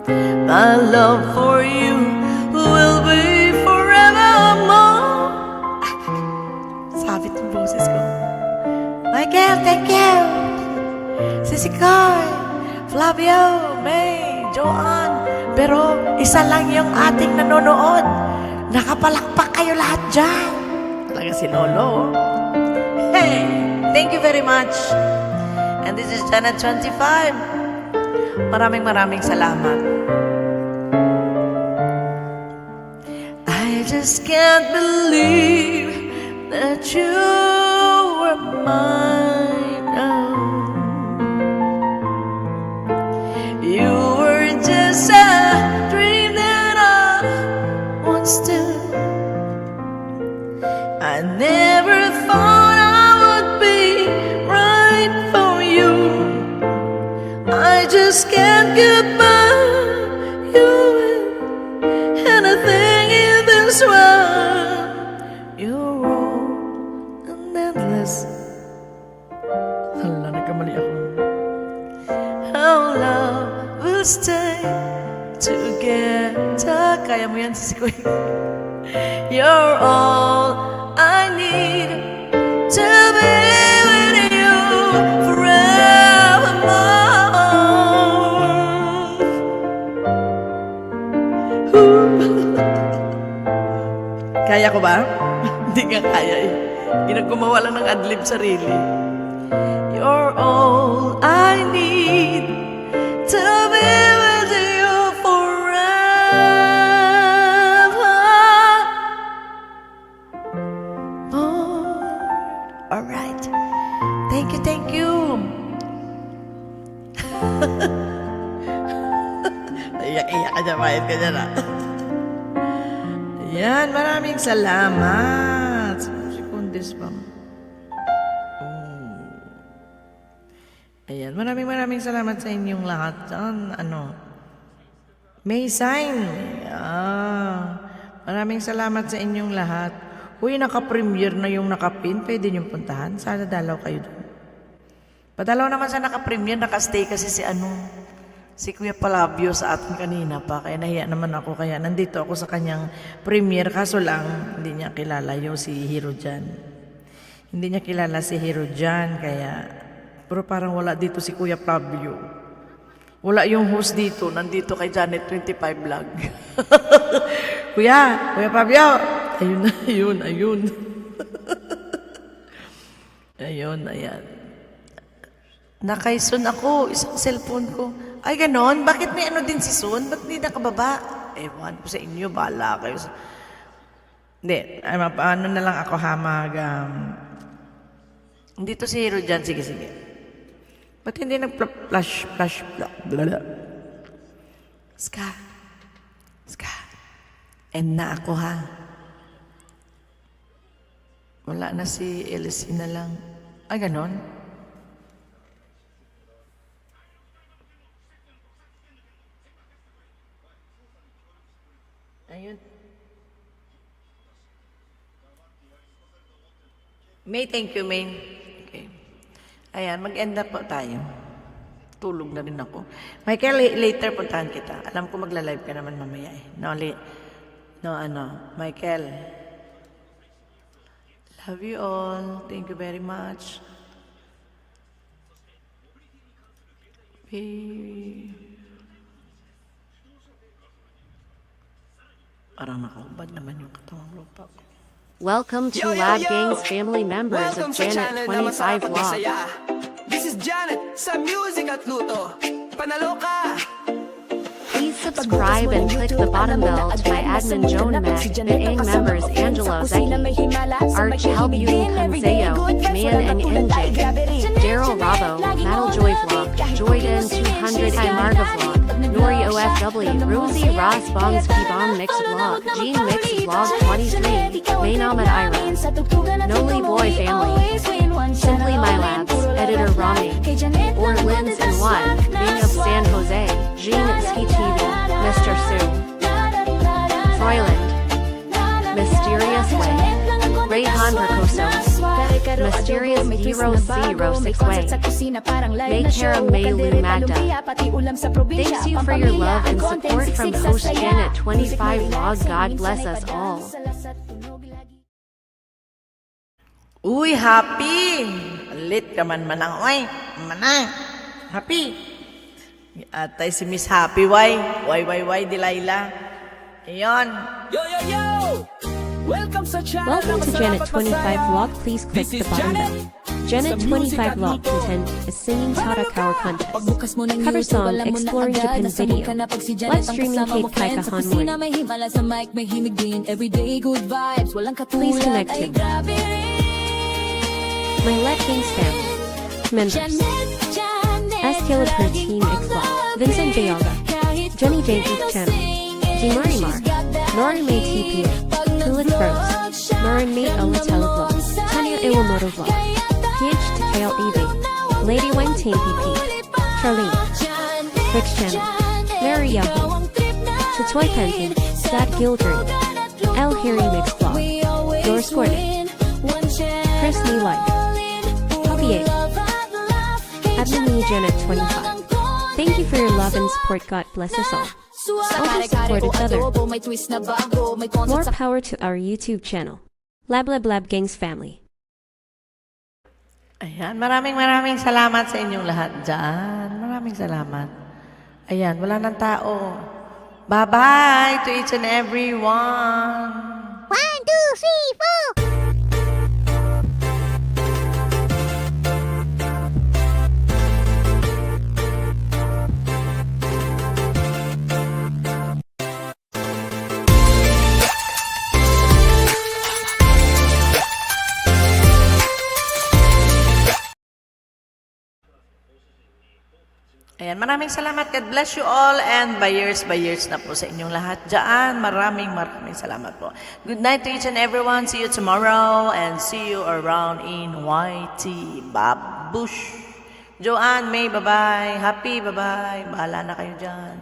My love for you will be forevermore. Sabit ng boses ko. Michael, thank you. Sisi Koy, Flavio, May, Joanne. Pero isa lang yung ating nanonood. Nakapalakpak kayo lahat dyan. Talaga si Lolo. Hey, thank you very much. And this is Janet 25. Maraming salamat. I just can't believe that you were mine. Oh. You were just a dream that I once did. I never thought I would be right for you. I just can't get by you with anything in this world. You're all and endless. Hala, nagkamali ako. How love will stay together. Kaya mo yan, Sisi Koy. You're all I need to be with you forevermore. Kaya ko ba? Hindi nga kaya eh. Gumawa lang ng adlib sarili. You're all I need to be with you forevermore. Alright. Thank you. Iyak ka dyan, mahit ka dyan ah. Ayan, maraming salamat. Sekundes pa. Ayan, maraming salamat sa inyong lahat. May sign. Maraming salamat sa inyong lahat. Uy, naka-premiere na yung naka-pin. Pwede niyong puntahan. Sana dalaw kayo doon. Padalaw naman sa naka-premiere. Naka-stay kasi si Kuya Palabio sa atin kanina pa. Kaya nahiya naman ako. Kaya nandito ako sa kanyang premiere. Kaso lang, hindi niya kilala yung si Hero Jan. Hindi niya kilala si Hero Jan. Pero parang wala dito si Kuya Flavio. Wala yung host dito. Nandito kay Janet 25 Vlog. Kuya Flavio. Ayun. Ayan. Naka-Sun ako. Isang cellphone ko. Ay, ganon? Bakit may din si Sun? Ba't hindi nakababa? Ewan ko sa inyo. Bahala kayo. Hindi. Paano na lang ako dito si Hero dyan. Sige. Ba't hindi nag-flash? Ska. And na ako ha. Wala na si LC na lang. Ay, ganon? Ayun. May, thank you, May. Okay. Ayan, mag-end na po tayo. Tulog na rin ako. Michael, later puntahan kita. Alam ko magla-live ka naman mamaya eh. Michael. Love you all. Thank you very much. Parang nakahubad naman yung katawang lupa ko. Welcome to Lab Gang's family members of Janet 25 Vlog. This is Janet sa Music at Luto. Panalo ka! Please subscribe and click the bottom bell to my admin Joan Mac, Bitang members Angelo Zeki, Arch Halbuty Kanzeo, Man and NJ, Daryl Rabo, Metal Joy Vlog, Joyden 200 Marga Vlog, Nori OFW, Rosie Ross Bongs Kibon Mix Vlog, Gene Mix Vlog 23, Maynamad Ira, Noli Boy Family, Simply My Labs, Editor Rami, Orlins and One, Bing of San Jose, Jean Ski TV, Mr. Sue, Froyland, Mysterious Way, Rayhan Percoso, Mysterious Hero 06 Way. Maycara Maylu Magda. Thanks you for your love and support from host Janet 25 Vlog. God bless us all. Uy, happy! Lit ka man manang, oy. Manang. Happy. Atay si Miss Happy, why? Why, Delilah. Ayan. Yo, yo, yo! Welcome sa channel. Welcome to Janet 25 Vlog. Please click This the is button Janet. bell. Janet 25 Vlog content is singing Tara Cower contest. Pagbukas mo ng Cover YouTube, song alam mo na exploring agad Japan nasa mood video. ka na pag si Janet Live ang streaming kasama mo, Kate friend. Kaika Sa kusina Hanwood. may himala, sa mic may himig din. Everyday good vibes, walang Please katulad. connect Ay to grabe rin. My Let Kings family. Members. S. Caleb her team X Vlog. Vincent Bayaga. Jenny J. Youth Channel. Z Marimar. Nora May TPA. Kulit Rose. Nora May Ella Televlog. Tanya Iwamoto Vlog. PH to KL EV. Lady Wang Team PP. Charlene. Rich Channel. Mary Yahoo. Chatoy Penton. Dad Gildred. L. Harry Mix Vlog. Doris Gordon. Chris Lee Life. Puppy 8. Admin Me Janet 25. Thank you for your love and support. God bless us all. Always support each other. May twist na bago, may concept More sa power to our YouTube channel. Lab Lab Lab Gangs family. Ayan, maraming salamat sa inyong lahat dyan. Maraming salamat. Ayan, wala nang tao. Bye-bye to each and every one. 1, 2, 3, 4. Ayan, maraming salamat. God bless you all and buyers na po sa inyong lahat dyan. Maraming salamat po. Good night to each and everyone. See you tomorrow and see you around in YT. Babush. Joanne, May, bye-bye. Happy, bye-bye. Bahala na kayo dyan.